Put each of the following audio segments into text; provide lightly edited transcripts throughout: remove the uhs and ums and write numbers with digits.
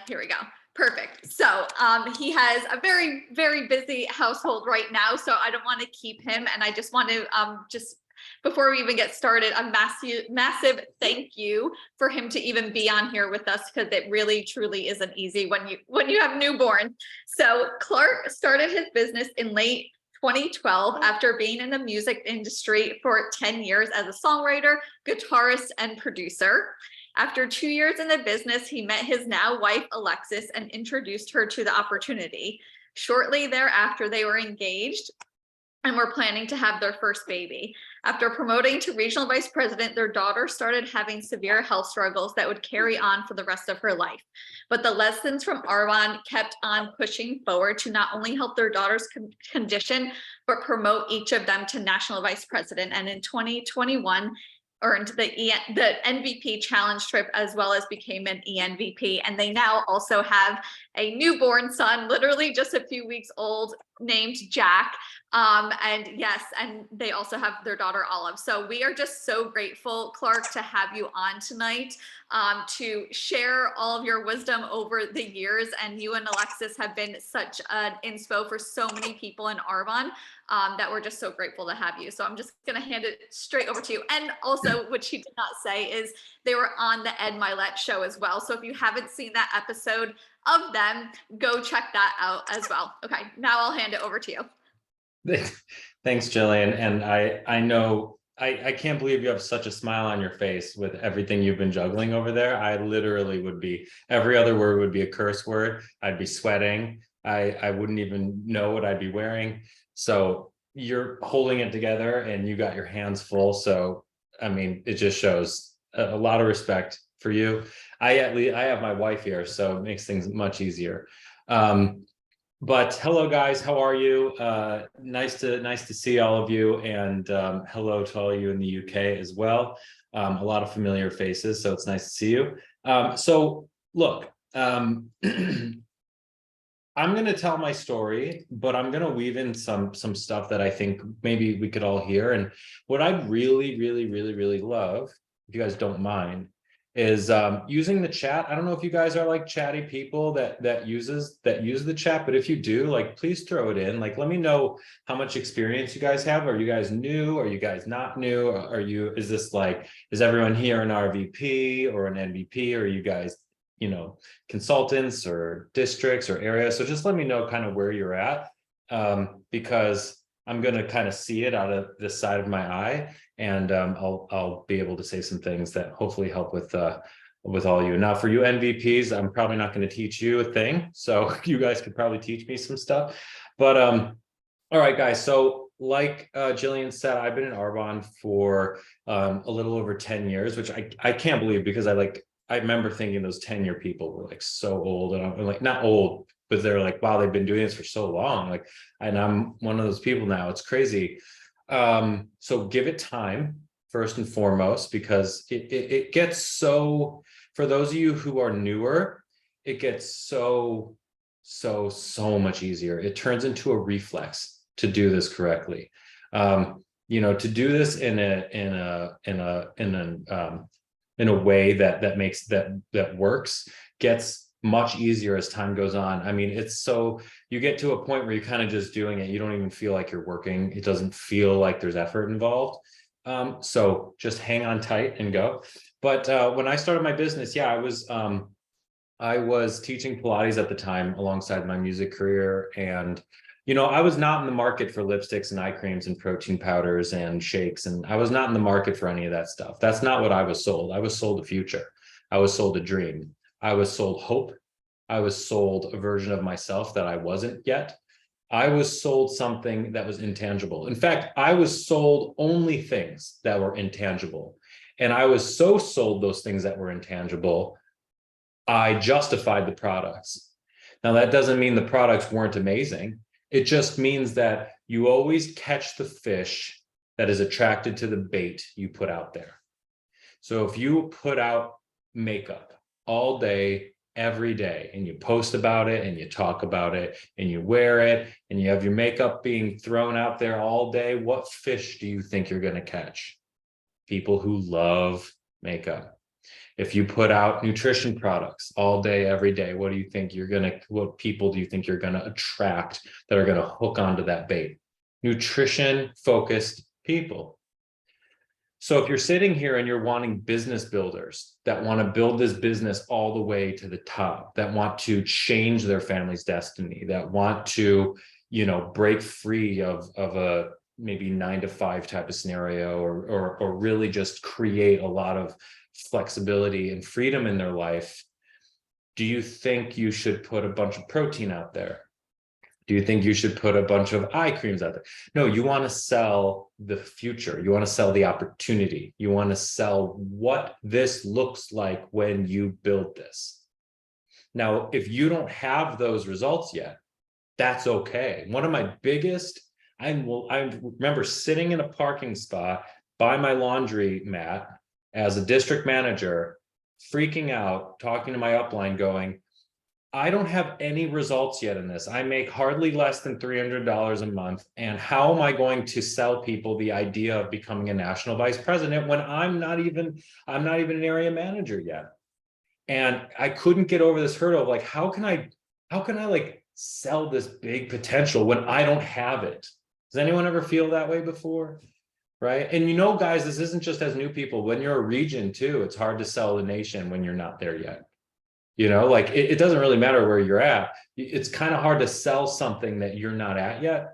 Here we go. Perfect. So he has a very, very busy household right now, so I don't want to keep him. And I just want to just before we even get started, a massive thank you for him to even be on here with us, because it really truly isn't easy when you have newborn. So Clark started his business in late 2012 after being in the music industry for 10 years as a songwriter, guitarist, and producer. After 2 years in the business, he met his now wife, Alexis, and introduced her to the opportunity. Shortly thereafter, they were engaged and were planning to have their first baby. After promoting to regional vice president, their daughter started having severe health struggles that would carry on for the rest of her life. But the lessons from Arvon kept on pushing forward to not only help their daughter's condition, but promote each of them to national vice president. And in 2021, earned the MVP challenge trip, as well as became an ENVP. And they now also have a newborn son, literally just a few weeks old, named Jack. And yes, and they also have their daughter Olive. So we are just so grateful, Clark, to have you on tonight, to share all of your wisdom over the years. And you and Alexis have been such an inspo for so many people in Arvon, that we're just so grateful to have you. So I'm just going to hand it straight over to you. And also, which he did not say, is they were on the Ed Milet show as well. So if you haven't seen that episode of them, go check that out as well. Okay, now I'll hand it over to you. Thanks, Jillian. And I know, I can't believe you have such a smile on your face with everything you've been juggling over there. I literally would be, every other word would be a curse word. I'd be sweating. I wouldn't even know what I'd be wearing. So you're holding it together and you got your hands full. So, I mean, it just shows a lot of respect for you. I have my wife here, so it makes things much easier. But hello guys, how are you? Nice to see all of you, and hello to all of you in the UK as well. A lot of familiar faces, so it's nice to see you. So look, I'm going to tell my story, but I'm going to weave in some stuff that I think maybe we could all hear. And what I'd really love, if you guys don't mind, is using the chat. I don't know if you guys are like chatty people that use the chat, but if you do, like, please throw it in. Like, let me know how much experience you guys have. Are you guys new? Are you guys not new? Is this like, is everyone here an RVP or an NVP? Or are you guys, you know, consultants or districts or areas? So just let me know kind of where you're at, because I'm going to kind of see it out of the side of my eye, and I'll be able to say some things that hopefully help with all you. Now, for you NVPs, I'm probably not going to teach you a thing, so you guys could probably teach me some stuff. But all right, guys. So like Jillian said, I've been in Arvon for a little over 10 years, which I can't believe, because I remember thinking those 10-year people were like so old, and I'm like, not old, but they're like, wow, they've been doing this for so long. Like, and I'm one of those people now. It's crazy. So give it time, first and foremost, because it gets so, for those of you who are newer, it gets so much easier. It turns into a reflex to do this correctly. You know, to do this in a way that works, gets much easier as time goes on. I mean, it's so, you get to a point where you're kind of just doing it. You don't even feel like you're working. It doesn't feel like there's effort involved. So just hang on tight and go. But when I started my business, yeah, I was teaching Pilates at the time alongside my music career. And, you know, I was not in the market for lipsticks and eye creams and protein powders and shakes. And I was not in the market for any of that stuff. That's not what I was sold. I was sold a future. I was sold a dream. I was sold hope. I was sold a version of myself that I wasn't yet. I was sold something that was intangible. In fact, I was sold only things that were intangible. And I was so sold those things that were intangible, I justified the products. Now, that doesn't mean the products weren't amazing. It just means that you always catch the fish that is attracted to the bait you put out there. So if you put out makeup all day, every day, and you post about it and you talk about it and you wear it and you have your makeup being thrown out there all day, what fish do you think you're going to catch? People who love makeup. If you put out nutrition products all day, every day, what people do you think you're gonna attract that are gonna hook onto that bait? Nutrition focused people. So if you're sitting here and you're wanting business builders that want to build this business all the way to the top, that want to change their family's destiny, that want to, break free of a maybe 9 to 5 type of scenario, or really just create a lot of flexibility and freedom in their life, do you think you should put a bunch of protein out there? Do you think you should put a bunch of eye creams out there? No, you want to sell the future. You want to sell the opportunity. You want to sell what this looks like when you build this. Now, if you don't have those results yet, that's okay. One of my biggest, I remember sitting in a parking spot by my laundry mat as a district manager, freaking out, talking to my upline going, I don't have any results yet in this. I make hardly less than $300 a month. And how am I going to sell people the idea of becoming a national vice president when I'm not even an area manager yet? And I couldn't get over this hurdle of like, how can I like sell this big potential when I don't have it? Does anyone ever feel that way before? Right. And guys, this isn't just as new people. When you're a region too, it's hard to sell the nation when you're not there yet. Like it doesn't really matter where you're at. It's kind of hard to sell something that you're not at yet.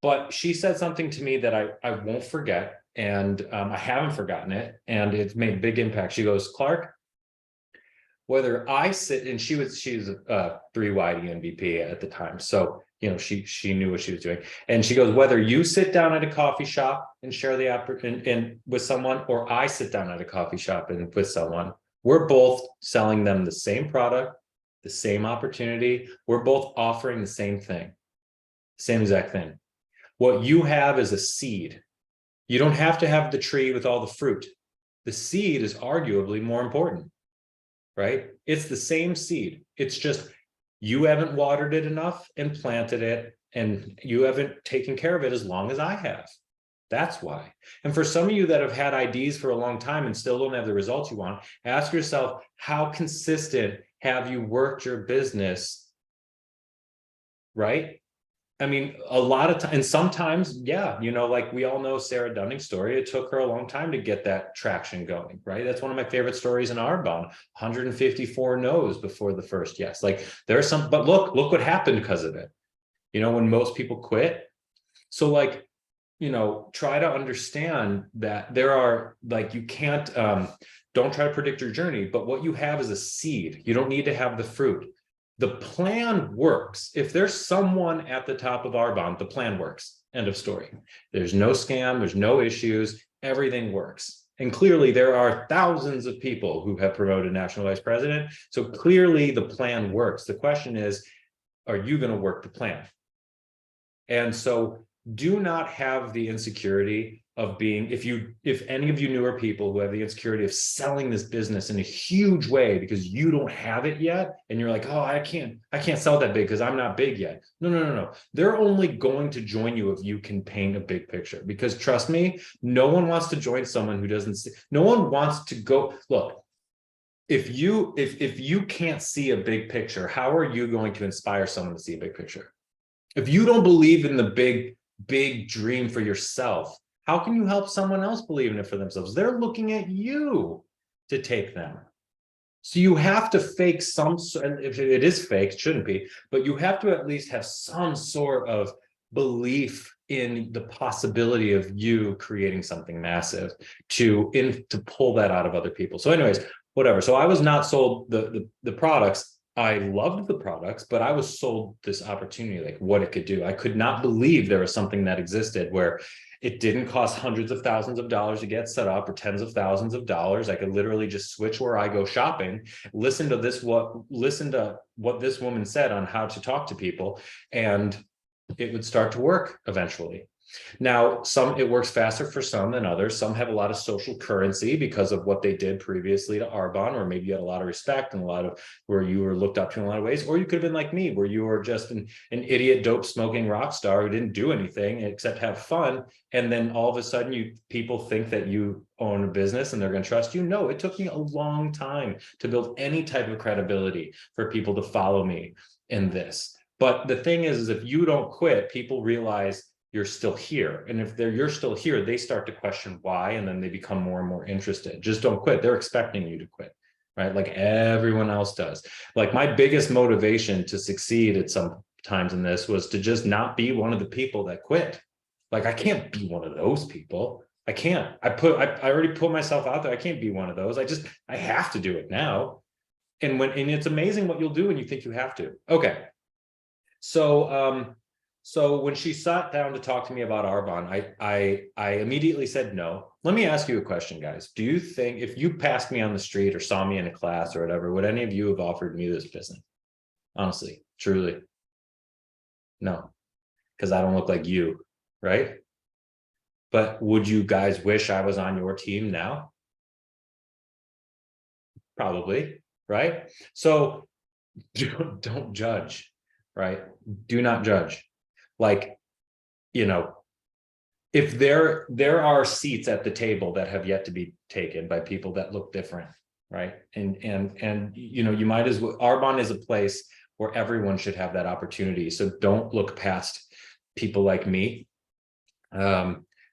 But she said something to me that I won't forget. And I haven't forgotten it. And it's made a big impact. She goes, Clark, whether I sit, and she's a 3-YD MVP at the time. So, she knew what she was doing. And she goes, whether you sit down at a coffee shop and share the and with someone, or I sit down at a coffee shop and with someone, we're both selling them the same product, the same opportunity. We're both offering the same thing, same exact thing. What you have is a seed. You don't have to have the tree with all the fruit. The seed is arguably more important, right? It's the same seed. It's just you haven't watered it enough and planted it, and you haven't taken care of it as long as I have. That's why. And for some of you that have had IDs for a long time and still don't have the results you want, ask yourself, how consistent have you worked your business? Right? I mean, a lot of times, and sometimes, yeah, like we all know Sarah Dunning's story. It took her a long time to get that traction going, right? That's one of my favorite stories in Arbonne. 154 no's before the first yes. Like there's some, but look what happened because of it. When most people quit. So like, try to understand that there are, like, you can't, don't try to predict your journey, but what you have is a seed. You don't need to have the fruit. The plan works. If there's someone at the top of Arbonne, the plan works. End of story. There's no scam. There's no issues. Everything works. And clearly there are thousands of people who have promoted national vice president. So clearly the plan works. The question is, are you going to work the plan? And so do not have the insecurity of being, if any of you newer people who have the insecurity of selling this business in a huge way because you don't have it yet, and you're like, oh, I can't sell that big because I'm not big yet. No. They're only going to join you if you can paint a big picture, because trust me, no one wants to join someone who doesn't see, no one wants to go, look, if you can't see a big picture, how are you going to inspire someone to see a big picture? If you don't believe in the big dream for yourself, how can you help someone else believe in it for themselves? They're looking at you to take them. So you have to fake some, if it is fake, it shouldn't be, but you have to at least have some sort of belief in the possibility of you creating something massive to pull that out of other people. So anyways, whatever. So I was not sold the products. I loved the products, but I was sold this opportunity, like what it could do. I could not believe there was something that existed where it didn't cost hundreds of thousands of dollars to get set up, or tens of thousands of dollars. I could literally just switch where I go shopping, listen to what this woman said on how to talk to people, and it would start to work eventually. Now, it works faster for some than others. Some have a lot of social currency because of what they did previously to Arbonne, or maybe you had a lot of respect and a lot of where you were looked up to in a lot of ways, or you could have been like me, where you were just an idiot, dope smoking rock star who didn't do anything except have fun. And then all of a sudden people think that you own a business and they're going to trust you. No, it took me a long time to build any type of credibility for people to follow me in this. But the thing is if you don't quit, people realize you're still here. And if you're still here, they start to question why, and then they become more and more interested. Just don't quit. They're expecting you to quit, right? Like everyone else does. Like my biggest motivation to succeed at some times in this was to just not be one of the people that quit. Like I can't be one of those people. I can't. I already put myself out there. I can't be one of those. I have to do it now. And it's amazing what you'll do when you think you have to. Okay. So when she sat down to talk to me about Arbonne, I immediately said no. Let me ask you a question, guys. Do you think if you passed me on the street or saw me in a class or whatever, would any of you have offered me this business? Honestly, truly. No, because I don't look like you, right? But would you guys wish I was on your team now? Probably, right? So don't judge, right? Do not judge. Like, if there are seats at the table that have yet to be taken by people that look different, right? And you might as well, Arbonne is a place where everyone should have that opportunity. So don't look past people like me,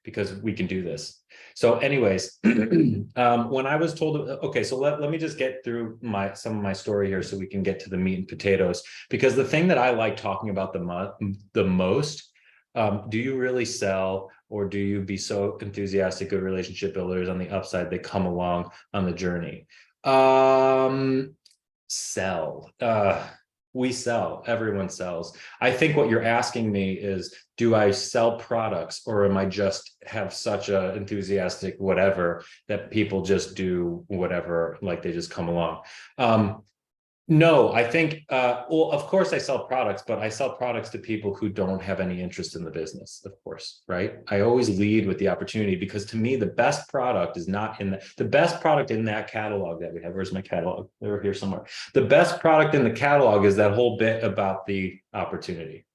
because we can do this. So anyways, when I was told, okay, so let me just get through some of my story here so we can get to the meat and potatoes, because the thing that I like talking about the most, do you really sell, or do you be so enthusiastic good relationship builders on the upside they come along on the journey? Sell. We sell. Everyone sells. I think what you're asking me is, do I sell products, or am I just have such a enthusiastic whatever that people just do whatever, like they just come along? No, I think, well, of course I sell products, but I sell products to people who don't have any interest in the business, of course, right? I always lead with the opportunity, because to me, the best product is not in the best product in that catalog that we have. Where's my catalog? They're here somewhere. The best product in the catalog is that whole bit about the opportunity.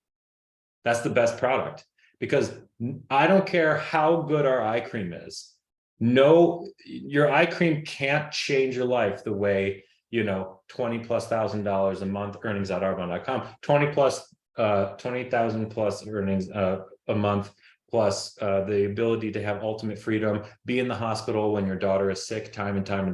That's the best product, because I don't care how good our eye cream is. No, your eye cream can't change your life the way, $20,000+ a month earnings at arbonne.com, 20,000 plus earnings a month, plus the ability to have ultimate freedom, be in the hospital when your daughter is sick time and time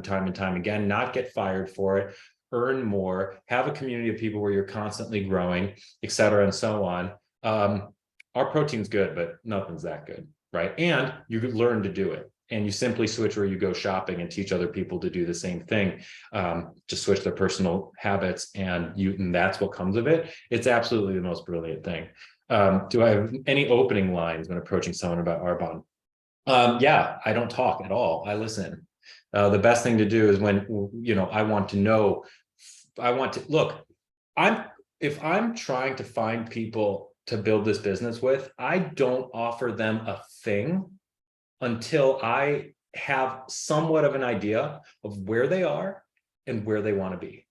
again, not get fired for it, earn more, have a community of people where you're constantly growing, et cetera, and so on. Our protein's good, but nothing's that good, right? And you could learn to do it. And you simply switch where you go shopping and teach other people to do the same thing. Just switch their personal habits, and that's what comes of it. It's absolutely the most brilliant thing. Do I have any opening lines when approaching someone about Arbonne? Yeah, I don't talk at all. I listen. The best thing to do is when, I want to know, look, if I'm trying to find people to build this business with, I don't offer them a thing until I have somewhat of an idea of where they are and where they want to be.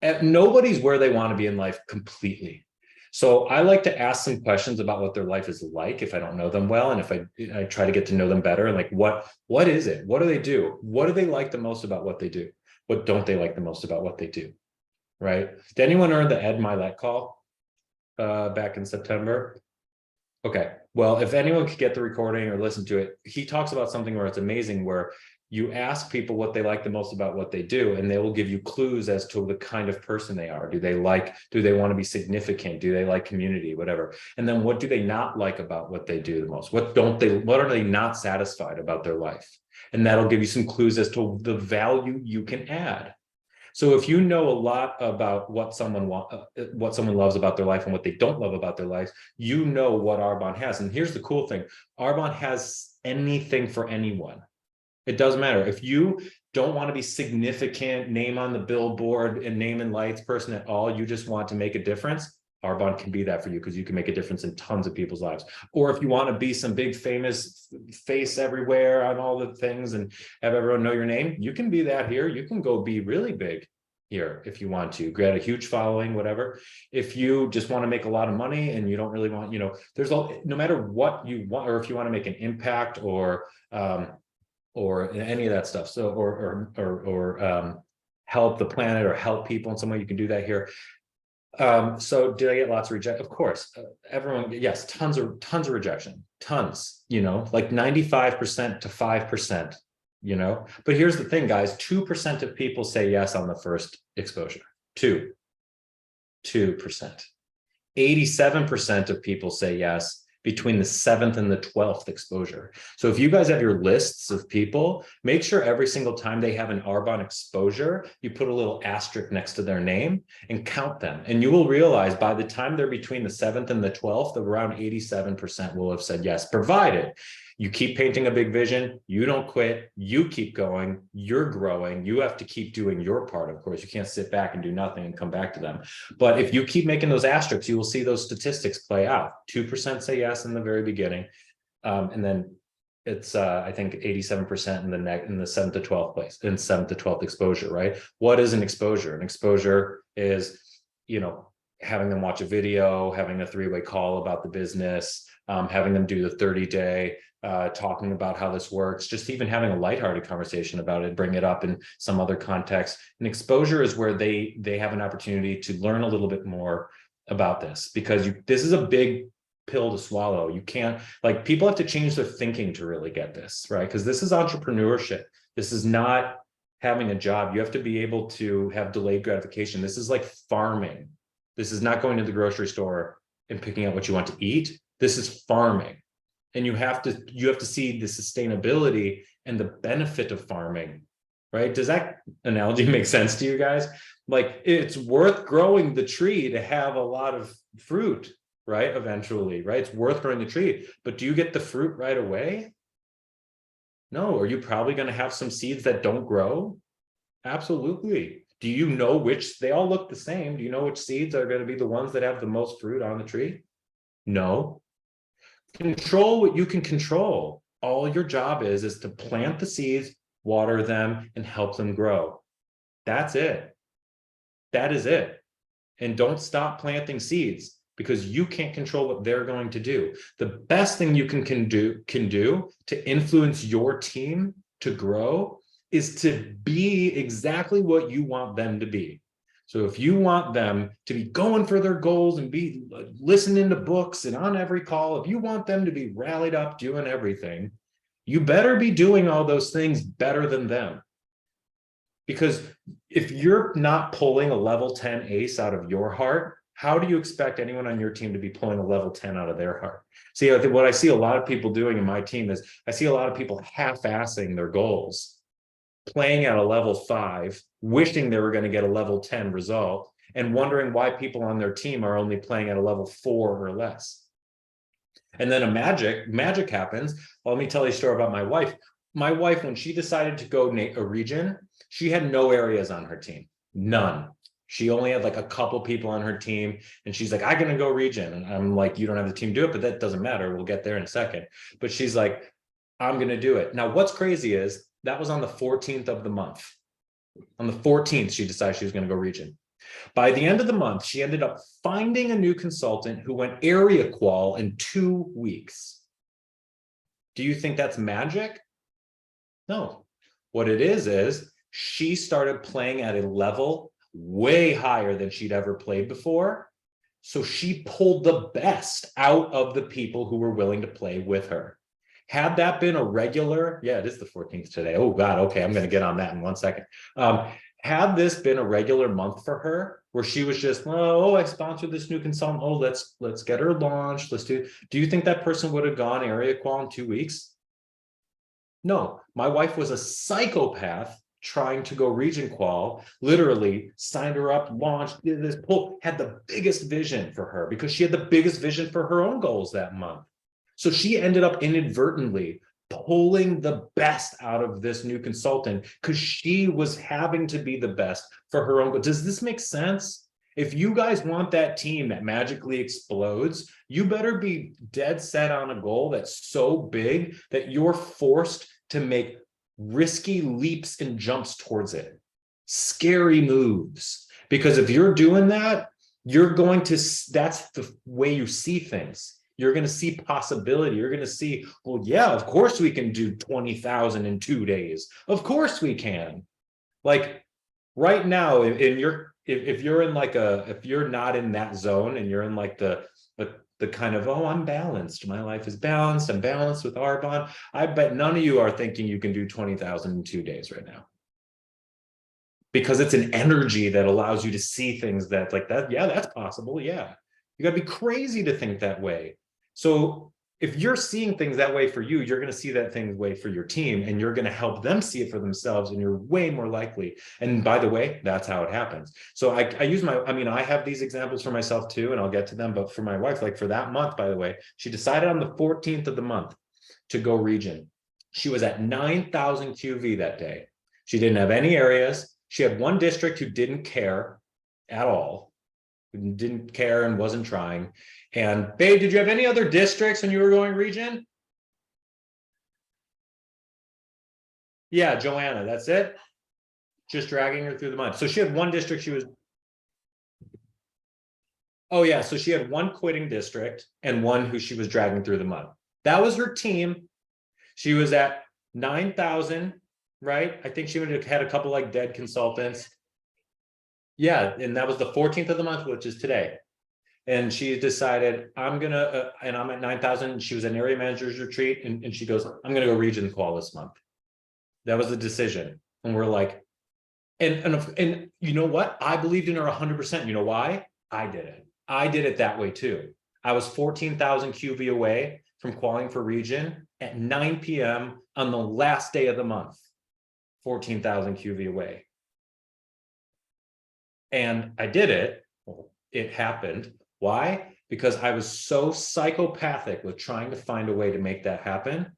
And nobody's where they want to be in life completely. So I like to ask some questions about what their life is like if I don't know them well, and if I try to get to know them better, like what is it? What do they do? What do they like the most about what they do? What don't they like the most about what they do? Right? Did anyone earn the Ed Milet call back in September? Okay, well, if anyone could get the recording or listen to it, he talks about something where it's amazing, where you ask people what they like the most about what they do, and they will give you clues as to the kind of person they are. Do they want to be significant? Do they like community, whatever? And then what do they not like about what they do the most? What are they not satisfied about their life? And that'll give you some clues as to the value you can add. So if you know a lot about what someone loves about their life and what they don't love about their life, you know what Arbonne has. And here's the cool thing. Arbonne has anything for anyone. It doesn't matter. If you don't want to be significant, name on the billboard and name in lights person at all, you just want to make a difference, Arbonne can be that for you because you can make a difference in tons of people's lives. Or if you want to be some big famous face everywhere on all the things and have everyone know your name, you can be that here. You can go be really big here if you want to get a huge following, whatever. If you just want to make a lot of money and you don't really want, there's no matter what you want, or if you want to make an impact or any of that stuff. So, or help the planet or help people in some way, you can do that here. So did I get lots of rejection? Of course, everyone, yes, tons of rejection, tons, like 95% to 5%, but here's the thing, guys, 2% of people say yes on the first exposure, 2%, 87% of people say yes between the 7th and the 12th exposure. So if you guys have your lists of people, make sure every single time they have an Arbonne exposure, you put a little asterisk next to their name and count them. And you will realize by the time they're between the 7th and the 12th, around 87% will have said yes, provided you keep painting a big vision, you don't quit, you keep going, you're growing, you have to keep doing your part, of course. You can't sit back and do nothing and come back to them. But if you keep making those asterisks, you will see those statistics play out. 2% say yes in the very beginning. And then it's, I think, 87% in the 7th to 12th place, in 7th to 12th exposure, right? What is an exposure? An exposure is, having them watch a video, having a 3-way call about the business, having them do the 30-day, talking about how this works, just even having a lighthearted conversation about it, bring it up in some other context. An exposure is where they have an opportunity to learn a little bit more about this, because this is a big pill to swallow. You can't, people have to change their thinking to really get this, right? Because this is entrepreneurship. This is not having a job. You have to be able to have delayed gratification. This is like farming. This is not going to the grocery store and picking out what you want to eat. This is farming. And you have to see the sustainability and the benefit of farming, right? Does that analogy make sense to you guys? It's worth growing the tree to have a lot of fruit, right? Eventually, right? It's worth growing the tree, but do you get the fruit right away? No. Are you probably going to have some seeds that don't grow? Absolutely. Do you know they all look the same? Do you know which seeds are going to be the ones that have the most fruit on the tree? No. Control what you can control. All your job is to plant the seeds, water them, and help them grow. That's it. That is it. And don't stop planting seeds, because you can't control what they're going to do. The best thing you can do to influence your team to grow is to be exactly what you want them to be. So if you want them to be going for their goals and be listening to books and on every call, if you want them to be rallied up doing everything, you better be doing all those things better than them. Because if you're not pulling a level 10 ace out of your heart, how do you expect anyone on your team to be pulling a level 10 out of their heart? See, I think what I see a lot of people doing in my team is I see a lot of people half-assing their goals, playing at a level 5, wishing they were going to get a level 10 result, and wondering why people on their team are only playing at a level 4 or less. And then magic happens. Well, let me tell you a story about my wife. My wife, when she decided to go a region, she had no areas on her team, none. She only had a couple people on her team, and she's like, I'm going to go region. And I'm like, you don't have the team do it, but that doesn't matter. We'll get there in a second. But she's like, I'm going to do it. Now, what's crazy is that was on the 14th of the month. On the 14th, she decided she was going to go region. By the end of the month, she ended up finding a new consultant who went area qual in 2 weeks. Do you think that's magic? No. What it is she started playing at a level way higher than she'd ever played before. So she pulled the best out of the people who were willing to play with her. Had that been a regular, it is the 14th today. Oh God, okay, I'm going to get on that in 1 second. Had this been a regular month for her, where she was just, I sponsored this new consultant. Oh, let's get her launched. Do you think that person would have gone area qual in 2 weeks? No, my wife was a psychopath trying to go region qual, literally signed her up, launched, did this pull, had the biggest vision for her because she had the biggest vision for her own goals that month. So she ended up inadvertently pulling the best out of this new consultant because she was having to be the best for her own goals. Does this make sense? If you guys want that team that magically explodes, you better be dead set on a goal that's so big that you're forced to make risky leaps and jumps towards it. Scary moves. Because if you're doing that, you're going to, that's the way you see things. You're going to see possibility. You're going to see, well, yeah, of course we can do 20,000 in 2 days. Of course we can. Like right now, if you're in like if you're not in that zone and you're in like the kind of, oh, I'm balanced. My life is balanced. I'm balanced with Arbonne. I bet none of you are thinking you can do 20,000 in 2 days right now. Because it's an energy that allows you to see things that like that. Yeah, that's possible. Yeah. You got to be crazy to think that way. So if you're seeing things that way for you, you're going to see that thing way for your team, and you're going to help them see it for themselves, and you're way more likely. And by the way, that's how it happens. So I use I have these examples for myself too, and I'll get to them. But for my wife, like for that month, by the way, she decided on the 14th of the month to go region. She was at 9,000 QV that day. She didn't have any areas. She had one district who didn't care at all, who didn't care and wasn't trying. And babe, did you have any other districts when you were going region? Yeah, Joanna, that's it. Just dragging her through the mud. So she had one district she was. Oh yeah, so she had one quitting district and one who she was dragging through the mud. That was her team. She was at 9,000, right? I think she would have had a couple like dead consultants. Yeah, and that was the 14th of the month, which is today. And she decided, I'm gonna, and I'm at 9,000. She was an area manager's retreat, and she goes, I'm gonna go region qual this month. That was the decision. And we're like, and you know what? I believed in her 100%. You know why? I did it. I did it that way too. I was 14,000 QV away from qualifying for region at 9 p.m. on the last day of the month. 14,000 QV away. And I did it. Well, it happened. Why? Because I was so psychopathic with trying to find a way to make that happen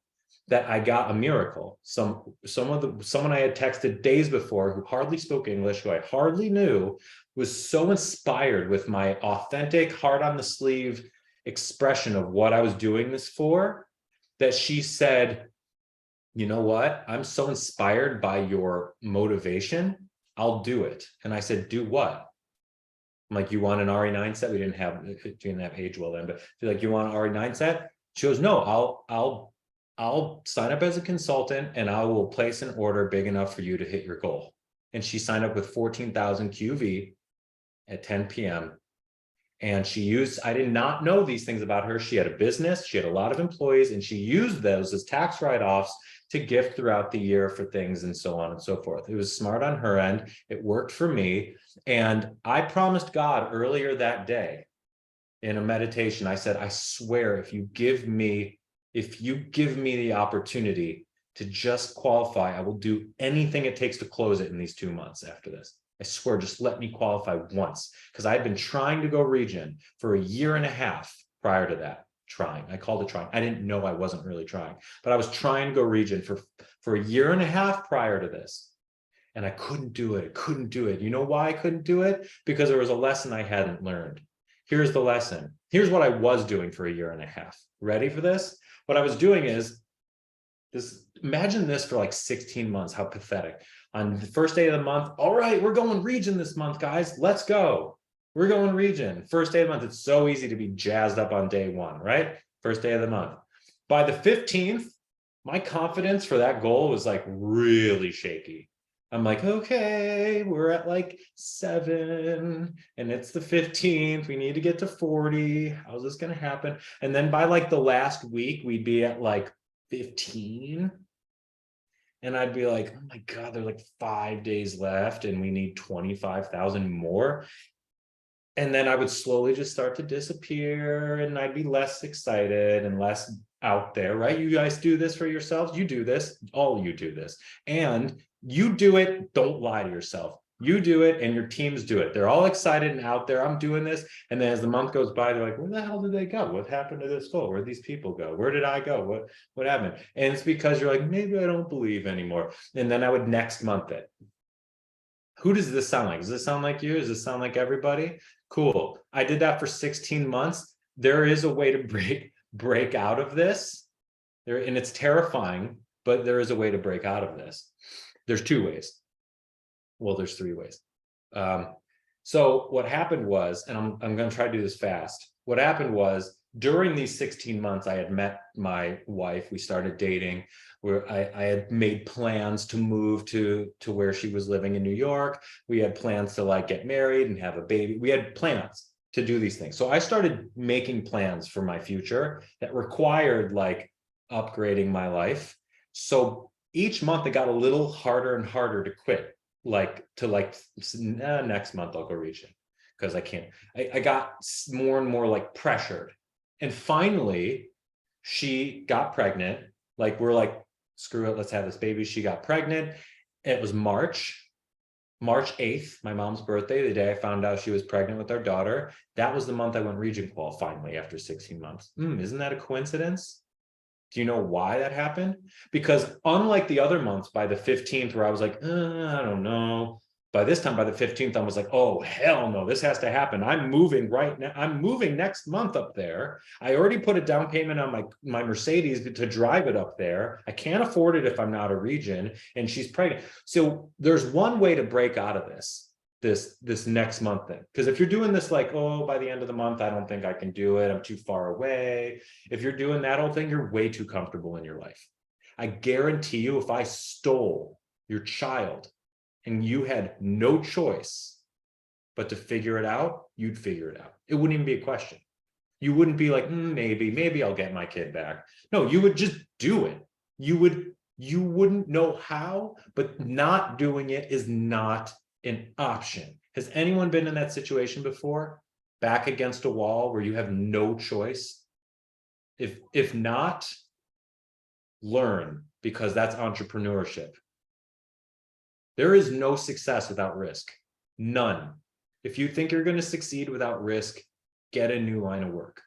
that I got a miracle. Someone I had texted days before who hardly spoke English, who I hardly knew, was so inspired with my authentic, heart on the sleeve expression of what I was doing this for, that she said, you know what? I'm so inspired by your motivation. I'll do it. And I said, do what? I'm like, you want an RE9 set? We didn't have age well then, but she's like, you want an RE9 set? She goes, no, I'll sign up as a consultant and I will place an order big enough for you to hit your goal. And she signed up with 14,000 QV at 10 p.m. And I did not know these things about her. She had a business, she had a lot of employees, and she used those as tax write-offs to gift throughout the year for things and so on and so forth. It was smart on her end. It worked for me. And I promised God earlier that day in a meditation, I said, I swear, if you give me the opportunity to just qualify, I will do anything it takes to close it in these 2 months after this. I swear, just let me qualify once, because I had been trying to go region for a year and a half prior to that. I called it trying. I didn't know I wasn't really trying, but I was trying to go region for a year and a half prior to this. And I couldn't do it. You know why I couldn't do it? Because there was a lesson I hadn't learned. Here's the lesson. Here's what I was doing for a year and a half. Ready for this? What I was doing is imagine this for like 16 months, how pathetic. On the first day of the month, all right, we're going region this month, guys. Let's go. We're going region. First day of the month. It's so easy to be jazzed up on day one, right? First day of the month. By the 15th, my confidence for that goal was like really shaky. I'm like, okay, we're at like 7 and it's the 15th. We need to get to 40. How's this going to happen? And then by like the last week, we'd be at like 15. And I'd be like, oh my God, there's like 5 days left and we need 25,000 more. And then I would slowly just start to disappear and I'd be less excited and less out there, right? You guys do this for yourselves. You do this, all you do this. And you do it, don't lie to yourself. You do it and your teams do it. They're all excited and out there. I'm doing this. And then as the month goes by, they're like, where the hell did they go? What happened to this goal? Where'd these people go? Where did I go? What happened? And it's because you're like, maybe I don't believe anymore. And then I would next month it. Who does this sound like? Does this sound like you? Does this sound like everybody? Cool. I did that for 16 months. There is a way to break out of this. And it's terrifying, but there is a way to break out of this. There's two ways. Well, there's three ways. So what happened was, and I'm going to try to do this fast. What happened was during these 16 months, I had met my wife. We started dating. Where I had made plans to move to where she was living in New York. We had plans to like get married and have a baby. We had plans to do these things. So I started making plans for my future that required like upgrading my life. So each month it got a little harder and harder to quit. Next month I'll go region because I can't. I got more and more like pressured. And finally, she got pregnant. Like we're like, screw it, let's have this baby. She got pregnant. It was March 8th, my mom's birthday, the day I found out she was pregnant with our daughter. That was the month I went region qual finally after 16 months. Isn't that a coincidence? Do you know why that happened? Because unlike the other months, by the 15th, where I was like, I don't know. By this time, by the 15th, I was like, oh, hell no, this has to happen. I'm moving right now. I'm moving next month up there. I already put a down payment on my Mercedes to drive it up there. I can't afford it if I'm not a region. And she's pregnant. So there's one way to break out of this next month thing. Because if you're doing this like, oh, by the end of the month, I don't think I can do it. I'm too far away. If you're doing that whole thing, you're way too comfortable in your life. I guarantee you, if I stole your child and you had no choice but to figure it out, you'd figure it out. It wouldn't even be a question. You wouldn't be like, maybe I'll get my kid back. No, you would just do it. You wouldn't know how, but not doing it is not an option. Has anyone been in that situation before? Back against a wall where you have no choice? If not, learn, because that's entrepreneurship. There is no success without risk. None. If you think you're going to succeed without risk, get a new line of work.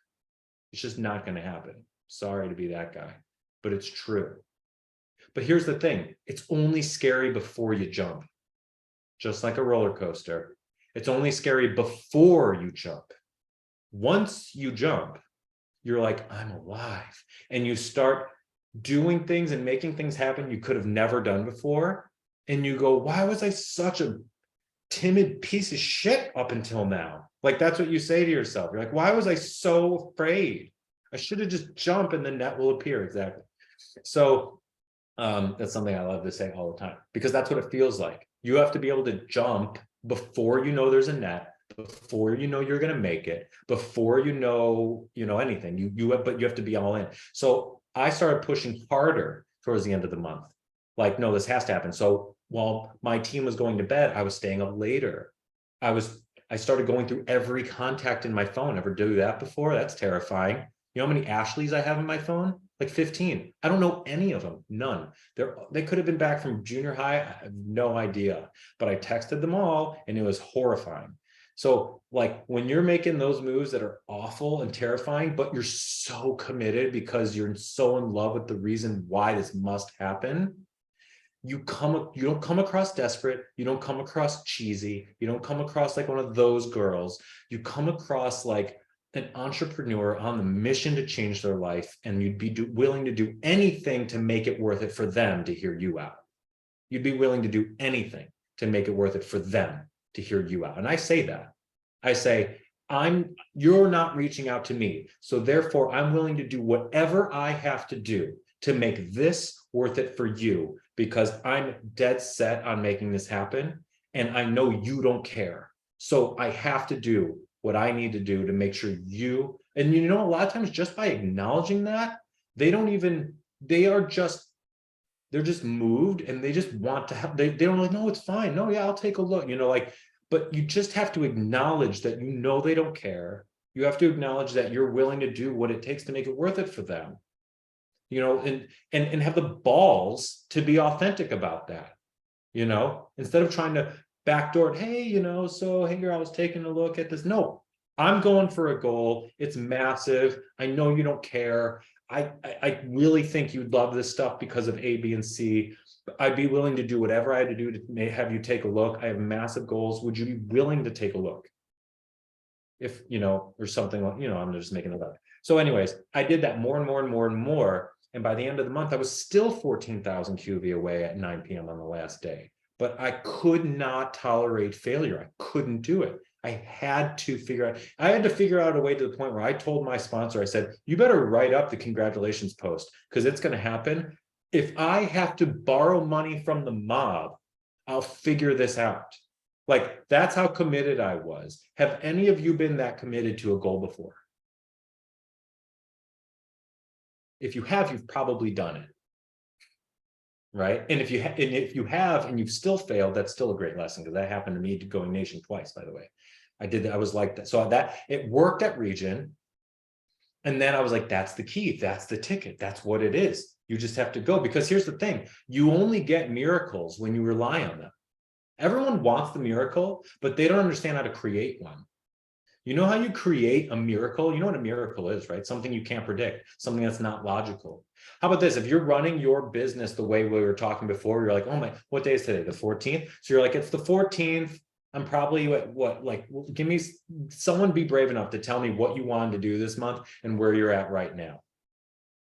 It's just not going to happen. Sorry to be that guy, but it's true. But here's the thing. It's only scary before you jump. Just like a roller coaster. It's only scary before you jump. Once you jump, you're like, I'm alive. And you start doing things and making things happen you could have never done before. And you go, why was I such a timid piece of shit up until now? Like, that's what you say to yourself. You're like, why was I so afraid? I should have just jumped and the net will appear. Exactly. So that's something I love to say all the time, because that's what it feels like. You have to be able to jump before you know there's a net, before you know you're going to make it, before you know anything. But you have to be all in. So I started pushing harder towards the end of the month. Like, no, this has to happen. So while my team was going to bed, I was staying up later. I started going through every contact in my phone. Ever do that before? That's terrifying. You know how many Ashleys I have in my phone? Like 15. I don't know any of them. None. They could have been back from junior high. I have no idea. But I texted them all and it was horrifying. So like when you're making those moves that are awful and terrifying, but you're so committed because you're so in love with the reason why this must happen, you don't come across desperate, you don't come across cheesy, you don't come across like one of those girls. You come across like an entrepreneur on the mission to change their life, and you'd be willing to do anything to make it worth it for them to hear you out. You'd be willing to do anything to make it worth it for them to hear you out. And I say that. I say, you're not reaching out to me, so therefore I'm willing to do whatever I have to do to make this worth it for you, because I'm dead set on making this happen, and I know you don't care. So I have to do what I need to do to make sure you, and a lot of times just by acknowledging that, they're just moved and they just want to have, they don't like, no, it's fine. No, yeah, I'll take a look, but you just have to acknowledge that, they don't care. You have to acknowledge that you're willing to do what it takes to make it worth it for them. And have the balls to be authentic about that, instead of trying to backdoor it. Hey, hey girl, I was taking a look at this. No, I'm going for a goal. It's massive. I know you don't care. I really think you'd love this stuff because of A, B, and C. I'd be willing to do whatever I had to do to have you take a look. I have massive goals. Would you be willing to take a look? If, or something like, I'm just making it up. So anyways, I did that more and more and more and more. And by the end of the month, I was still 14,000 QV away at 9 p.m. on the last day. But I could not tolerate failure. I couldn't do it. I had to figure out a way to the point where I told my sponsor, I said, you better write up the congratulations post because it's going to happen. If I have to borrow money from the mob, I'll figure this out. Like, that's how committed I was. Have any of you been that committed to a goal before? If you have, you've probably done it. Right? And if you have and you've still failed, that's still a great lesson, because that happened to me going nation twice, by the way. I did that. I was like that. So that it worked at region. And then I was like, that's the key. That's the ticket. That's what it is. You just have to go, because here's the thing. You only get miracles when you rely on them. Everyone wants the miracle, but they don't understand how to create one. You know how you create a miracle? You know what a miracle is, right? Something you can't predict, something that's not logical. How about this? If you're running your business the way we were talking before, you're like, oh my, what day is today? The 14th? So you're like, it's the 14th. I'm probably at what, like, give me, someone be brave enough to tell me what you wanted to do this month and where you're at right now.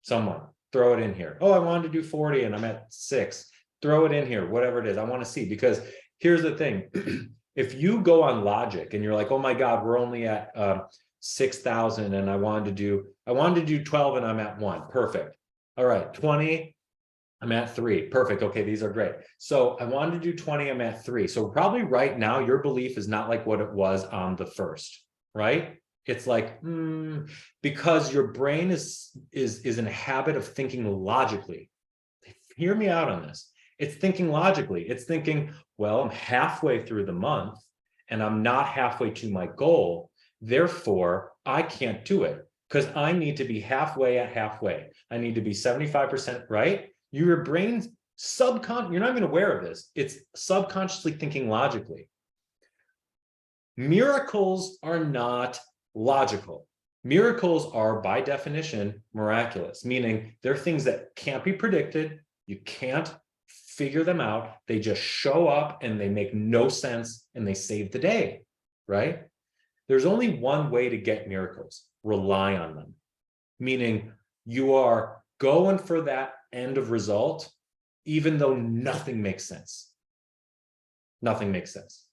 Someone, throw it in here. Oh, I wanted to do 40 and I'm at 6. Throw it in here, whatever it is. I want to see, because here's the thing. If you go on logic and you're like, oh my God, we're only at 6,000 and I wanted to do 12 and I'm at 1. Perfect. All right, 20, I'm at 3. Perfect. Okay, these are great. So I wanted to do 20, I'm at 3. So probably right now, your belief is not like what it was on the first, right? It's like, because your brain is in a habit of thinking logically. Hear me out on this. It's thinking logically. It's thinking, well, I'm halfway through the month and I'm not halfway to my goal. Therefore, I can't do it because I need to be halfway at halfway. I need to be 75%, right? Your brain's you're not even aware of this. It's subconsciously thinking logically. Miracles are not logical. Miracles are, by definition, miraculous, meaning they're things that can't be predicted. You can't figure them out. They just show up and they make no sense and they save the day, right? There's only one way to get miracles: rely on them. Meaning you are going for that end of result, even though nothing makes sense. Nothing makes sense.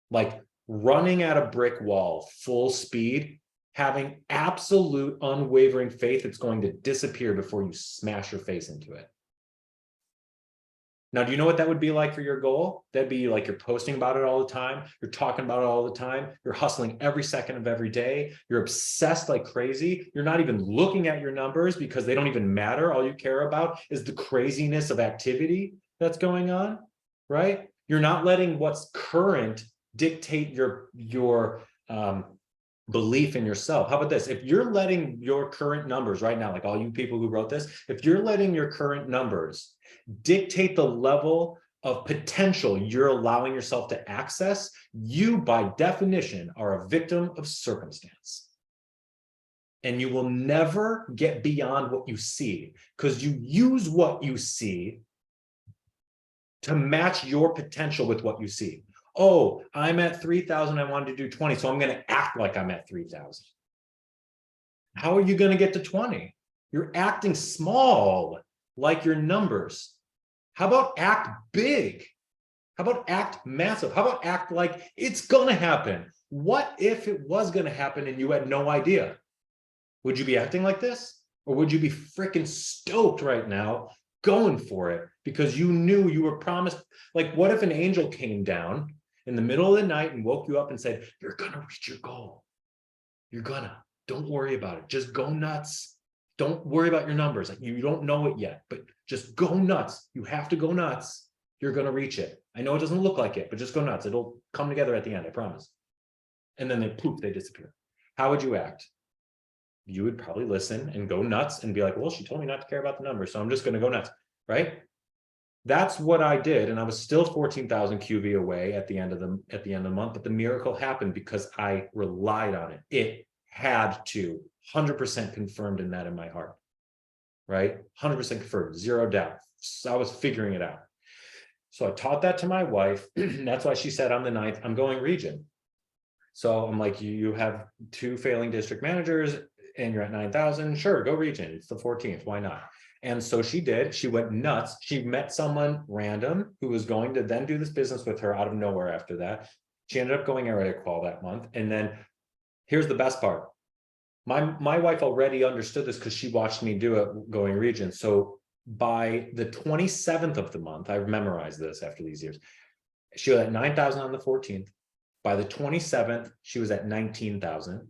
Like running at a brick wall full speed, having absolute unwavering faith it's going to disappear before you smash your face into it. Now, do you know what that would be like for your goal? That'd be like you're posting about it all the time. You're talking about it all the time. You're hustling every second of every day. You're obsessed like crazy. You're not even looking at your numbers because they don't even matter. All you care about is the craziness of activity that's going on, right? You're not letting what's current dictate your belief in yourself. How about this? If you're letting your current numbers right now, like all you people who wrote this, if you're letting your current numbers dictate the level of potential you're allowing yourself to access, you by definition are a victim of circumstance. And you will never get beyond what you see because you use what you see to match your potential with what you see. Oh, I'm at 3,000. I wanted to do 20. So I'm going to act like I'm at 3,000. How are you going to get to 20? You're acting small, like your numbers. How about act big? How about act massive? How about act like it's going to happen? What if it was going to happen and you had no idea? Would you be acting like this? Or would you be freaking stoked right now going for it because you knew you were promised? Like, what if an angel came down in the middle of the night and woke you up and said, you're going to reach your goal. You're gonna. Don't worry about it. Just go nuts. Don't worry about your numbers. You don't know it yet, but just go nuts. You have to go nuts. You're going to reach it. I know it doesn't look like it, but just go nuts. It'll come together at the end, I promise. And then they disappear. How would you act? You would probably listen and go nuts and be like, well, she told me not to care about the numbers, so I'm just going to go nuts, right? That's what I did. And I was still 14,000 QV away at the end of the month, but the miracle happened because I relied on it. It had to, 100% confirmed in my heart, right? 100% confirmed, zero doubt. figuring it out. So I taught that to my wife. That's why she said on the 9th, I'm going region. So I'm like, you have 2 failing district managers and you're at 9,000. Sure, go region. It's the 14th. Why not? And so she did. She went nuts. She met someone random who was going to then do this business with her out of nowhere after that. She ended up going area qual that month. And then here's the best part. My wife already understood this because she watched me do it going region. So by the 27th of the month, I've memorized this after these years. She was at 9,000 on the 14th. By the 27th, she was at 19,000,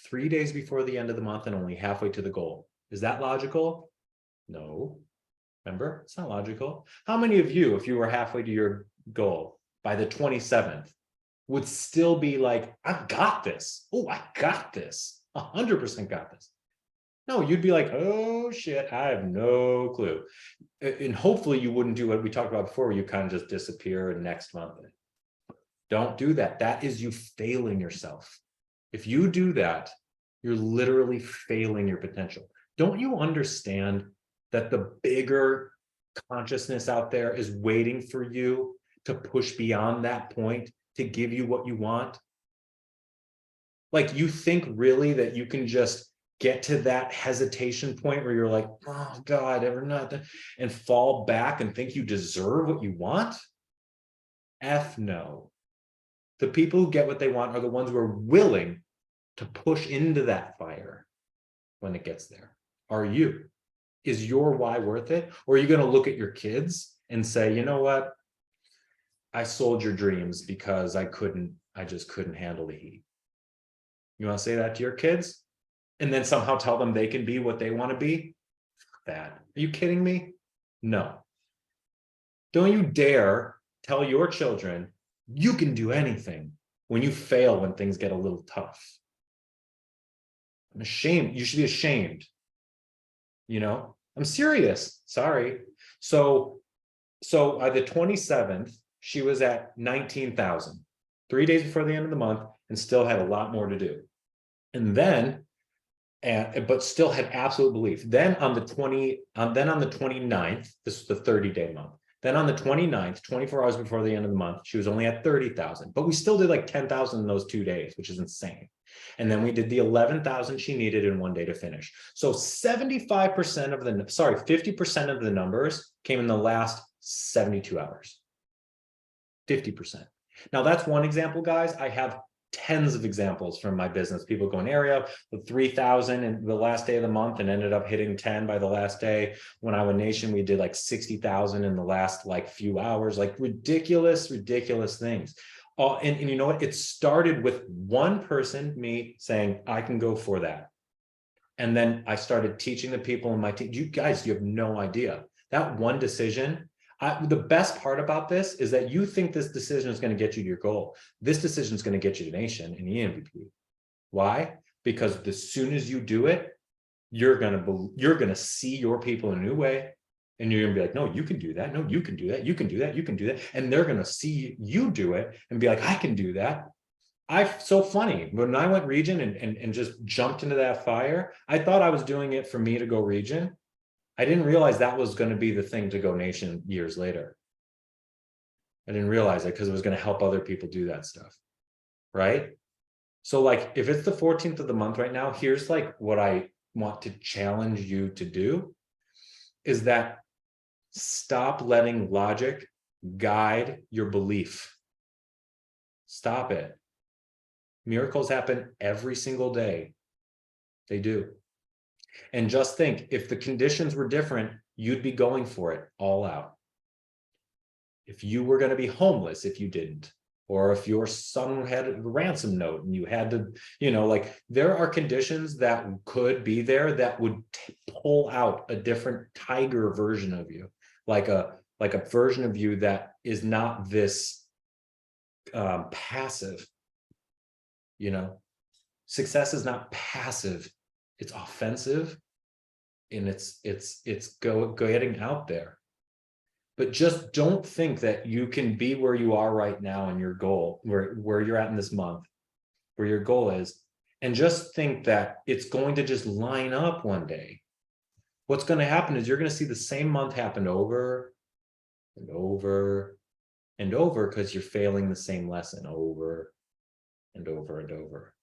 3 days before the end of the month and only halfway to the goal. Is that logical? No. Remember, it's not logical. How many of you, if you were halfway to your goal by the 27th, would still be like, I've got this. Oh, I got this. 100% got this. No, you'd be like, oh shit, I have no clue. And hopefully you wouldn't do what we talked about before, where you kind of just disappear and next month. Don't do that. That is you failing yourself. If you do that, you're literally failing your potential. Don't you understand that the bigger consciousness out there is waiting for you to push beyond that point to give you what you want? Like, you think really that you can just get to that hesitation point where you're like, oh God, ever not, and fall back and think you deserve what you want? F no. The people who get what they want are the ones who are willing to push into that fire when it gets there. Are you? Is your why worth it? Or are you going to look at your kids and say, you know what? I sold your dreams because I just couldn't handle the heat. You want to say that to your kids and then somehow tell them they can be what they want to be? That. Are you kidding me? No. Don't you dare tell your children you can do anything when you fail, when things get a little tough. I'm ashamed. You should be ashamed. You know, I'm serious. Sorry. So by the 27th, she was at 19,000, 3 days before the end of the month, and still had a lot more to do. And then, but still had absolute belief. Then on the 29th, this was the 30-day month. Then on the 29th, 24 hours before the end of the month, she was only at 30,000, but we still did like 10,000 in those 2 days, which is insane. And then we did the 11,000 she needed in 1 day to finish. So 50% of the numbers came in the last 72 hours. 50%. Now that's one example, guys. I have tens of examples from my business. People going area with 3,000 in the last day of the month and ended up hitting 10 by the last day. When I went nation, we did like 60,000 in the last like few hours, like ridiculous things. And you know what? It started with one person, me, saying, I can go for that. And then I started teaching the people in my team. You guys, you have no idea. That one decision, the best part about this is that you think this decision is going to get you to your goal. This decision is going to get you to nation and the MVP. Why? Because as soon as you do it, you're going to see your people in a new way. And you're going to be like, no, you can do that. No, you can do that. You can do that. You can do that. And they're going to see you do it and be like, I can do that. So funny. When I went region and just jumped into that fire, I thought I was doing it for me to go region. I didn't realize that was going to be the thing to go nation years later. I didn't realize it because it was going to help other people do that stuff. Right? So like, if it's the 14th of the month right now, here's like what I want to challenge you to do is that stop letting logic guide your belief. Stop it. Miracles happen every single day. They do. And just think, if the conditions were different, you'd be going for it all out. If you were going to be homeless, if you didn't, or if your son had a ransom note and you had to, like there are conditions that could be there that would pull out a different tiger version of you, like a version of you that is not this passive. Success is not passive. It's offensive, and it's getting out there. But just don't think that you can be where you are right now in your goal, where you're at in this month, where your goal is, and just think that it's going to just line up one day. what's going to happen is you're going to see the same month happen over and over and over because you're failing the same lesson over and over and over.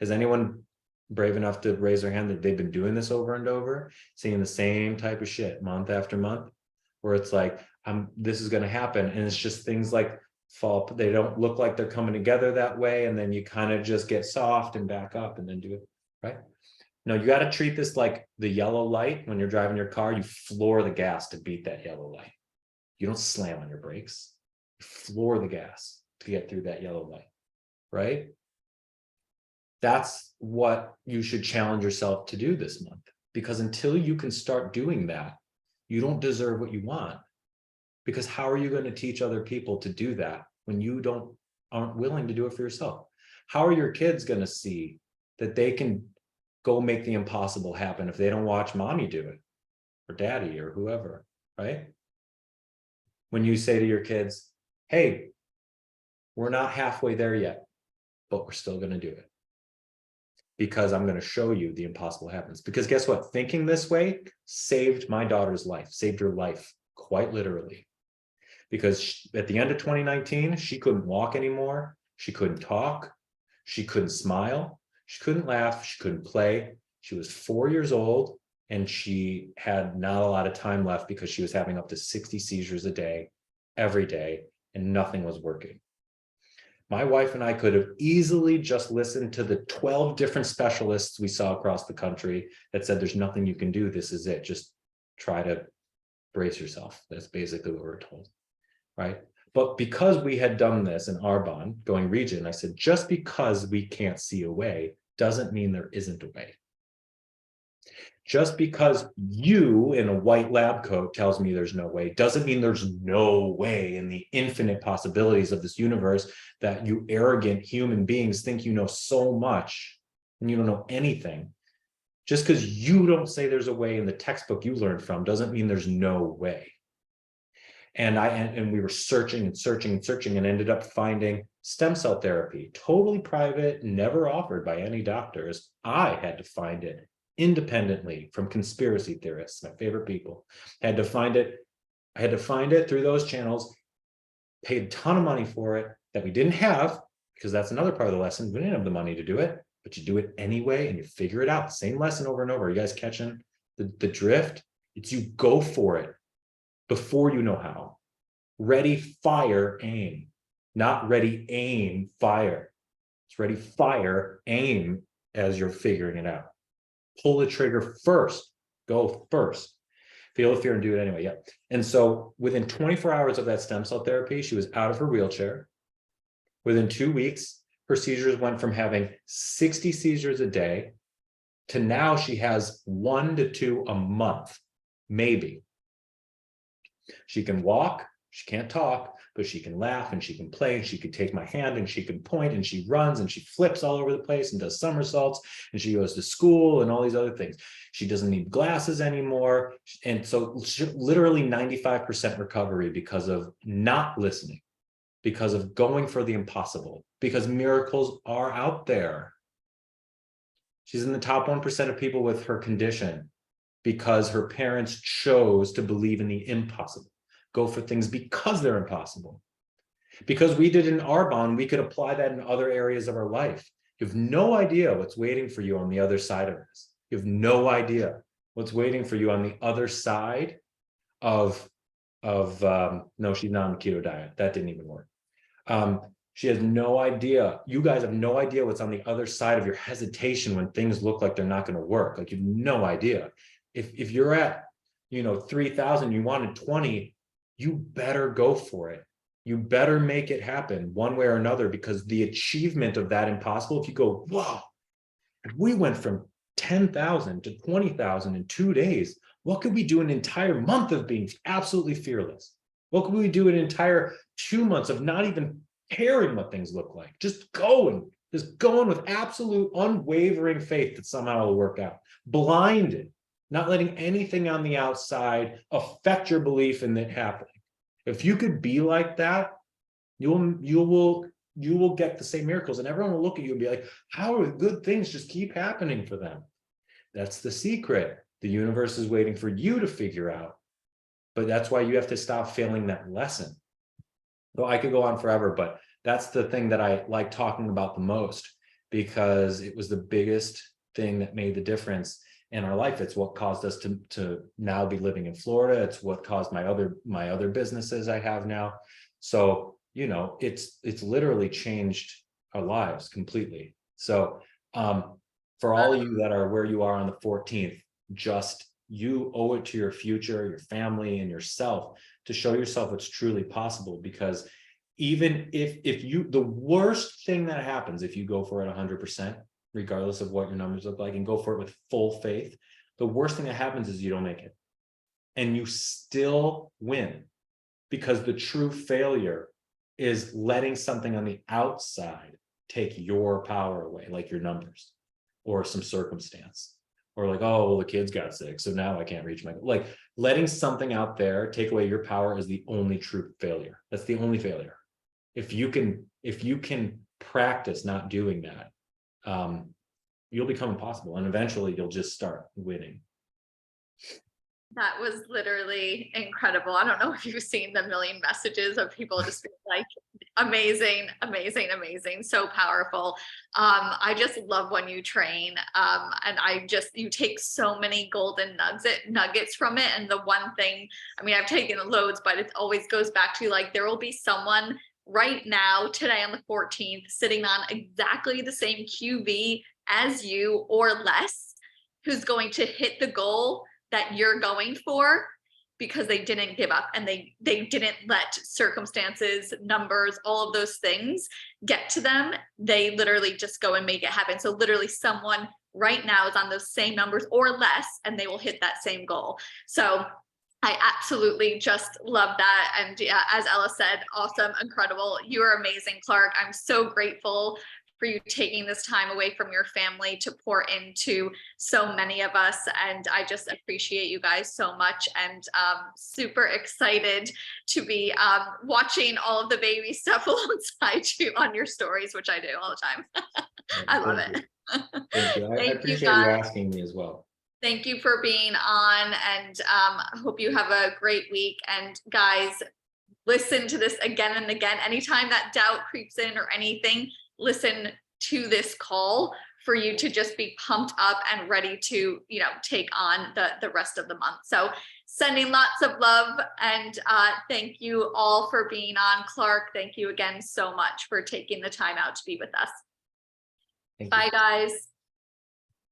Is anyone brave enough to raise their hand that they've been doing this over and over, seeing the same type of shit month after month, where it's like, this is going to happen, and it's just things like fall, they don't look like they're coming together that way, and then you kind of just get soft and back up and then do it, right? No, you got to treat this like the yellow light. When you're driving your car, you floor the gas to beat that yellow light. You don't slam on your brakes, you floor the gas to get through that yellow light, right? That's what you should challenge yourself to do this month, because until you can start doing that, you don't deserve what you want. Because how are you going to teach other people to do that when you aren't willing to do it for yourself? How are your kids going to see that they can go make the impossible happen if they don't watch mommy do it, or daddy, or whoever, right? When you say to your kids, hey, we're not halfway there yet, but we're still going to do it, because I'm going to show you the impossible happens. Because guess what? Thinking this way saved my daughter's life, saved her life, quite literally. Because at the end of 2019, she couldn't walk anymore. She couldn't talk. She couldn't smile. She couldn't laugh. She couldn't play. She was 4 years old, and she had not a lot of time left because she was having up to 60 seizures a day, every day, and nothing was working. My wife and I could have easily just listened to the 12 different specialists we saw across the country that said, there's nothing you can do. This is it. Just try to brace yourself. That's basically what we're told, right? But because we had done this in Arbonne, going region, I said, just because we can't see a way doesn't mean there isn't a way. Just because you in a white lab coat tells me there's no way doesn't mean there's no way in the infinite possibilities of this universe that you arrogant human beings think you know so much and you don't know anything. Just because you don't say there's a way in the textbook you learned from doesn't mean there's no way. And we were searching and searching and searching and ended up finding stem cell therapy, totally private, never offered by any doctors. I had to find it independently from conspiracy theorists, my favorite people. I had to find it through those channels, paid a ton of money for it that we didn't have, because that's another part of the lesson. We didn't have the money to do it, but you do it anyway and you figure it out. Same lesson over and over. You guys catching the drift? It's you go for it before you know how. Ready, fire, aim. Not ready, aim, fire. It's ready, fire, aim as you're figuring it out. Pull the trigger first. Go first. Feel the fear and do it anyway. Yeah. And so within 24 hours of that stem cell therapy, she was out of her wheelchair. Within 2 weeks, her seizures went from having 60 seizures a day to now she has 1 to 2 a month, maybe. She can walk, she can't talk, but she can laugh and she can play and she can take my hand and she can point and she runs and she flips all over the place and does somersaults and she goes to school and all these other things. She doesn't need glasses anymore. And so literally 95% recovery because of not listening, because of going for the impossible, because miracles are out there. She's in the top 1% of people with her condition because her parents chose to believe in the impossible. Go for things because they're impossible. Because we did in Arbonne, we could apply that in other areas of our life. You have no idea what's waiting for you on the other side of this. You have no idea what's waiting for you on the other side of no, she's not on the keto diet. That didn't even work. She has no idea. You guys have no idea what's on the other side of your hesitation when things look like they're not going to work. Like you have no idea. If you're at, 3,000, you wanted 20, you better go for it. You better make it happen one way or another, because the achievement of that impossible, if you go, wow, if we went from 10,000 to 20,000 in 2 days, what could we do an entire month of being absolutely fearless? What could we do an entire 2 months of not even caring what things look like? Just going with absolute unwavering faith that somehow it'll work out. Blinded, not letting anything on the outside affect your belief in it happening. If you could be like that, you will get the same miracles, and everyone will look at you and be like, how are good things just keep happening for them? That's the secret. The universe is waiting for you to figure out. But that's why you have to stop failing that lesson. So I could go on forever, but that's the thing that I like talking about the most, because it was the biggest thing that made the difference in our life. It's what caused us to now be living in Florida. It's what caused my other businesses I have now. So, you know, it's literally changed our lives completely. So for all of you that are where you are on the 14th, just you owe it to your future, your family, and yourself to show yourself it's truly possible. Because even if you, the worst thing that happens if you go for it 100%, regardless of what your numbers look like, and go for it with full faith, the worst thing that happens is you don't make it, and you still win. Because the true failure is letting something on the outside take your power away, like your numbers or some circumstance, or like, oh, well, the kids got sick, so now I can't reach my goal. Like, letting something out there take away your power is the only true failure. That's the only failure. If you can practice not doing that, you'll become impossible, and eventually you'll just start winning. That was literally incredible. I don't know if you've seen the million messages of people just being like, amazing, amazing, amazing, so powerful. I just love when you train, and you take so many golden nuggets from it. And the one thing, I mean, I've taken loads, but it always goes back to, like, there will be someone right now, today on the 14th, sitting on exactly the same QV as you or less, who's going to hit the goal that you're going for, because they didn't give up, and they didn't let circumstances, numbers, all of those things get to them. They literally just go and make it happen. So literally someone right now is on those same numbers or less, and they will hit that same goal. So I absolutely just love that. And yeah, as Ella said, awesome, incredible. You are amazing, Clark. I'm so grateful for you taking this time away from your family to pour into so many of us. And I just appreciate you guys so much, and super excited to be watching all of the baby stuff alongside you on your stories, which I do all the time. I love it. Thank you. I appreciate you asking me as well. Thank you for being on, and I hope you have a great week. And guys, listen to this again and again. Anytime that doubt creeps in or anything, listen to this call for you to just be pumped up and ready to, you know, take on the rest of the month. So sending lots of love, and thank you all for being on. Clark, thank you again so much for taking the time out to be with us. Bye, guys.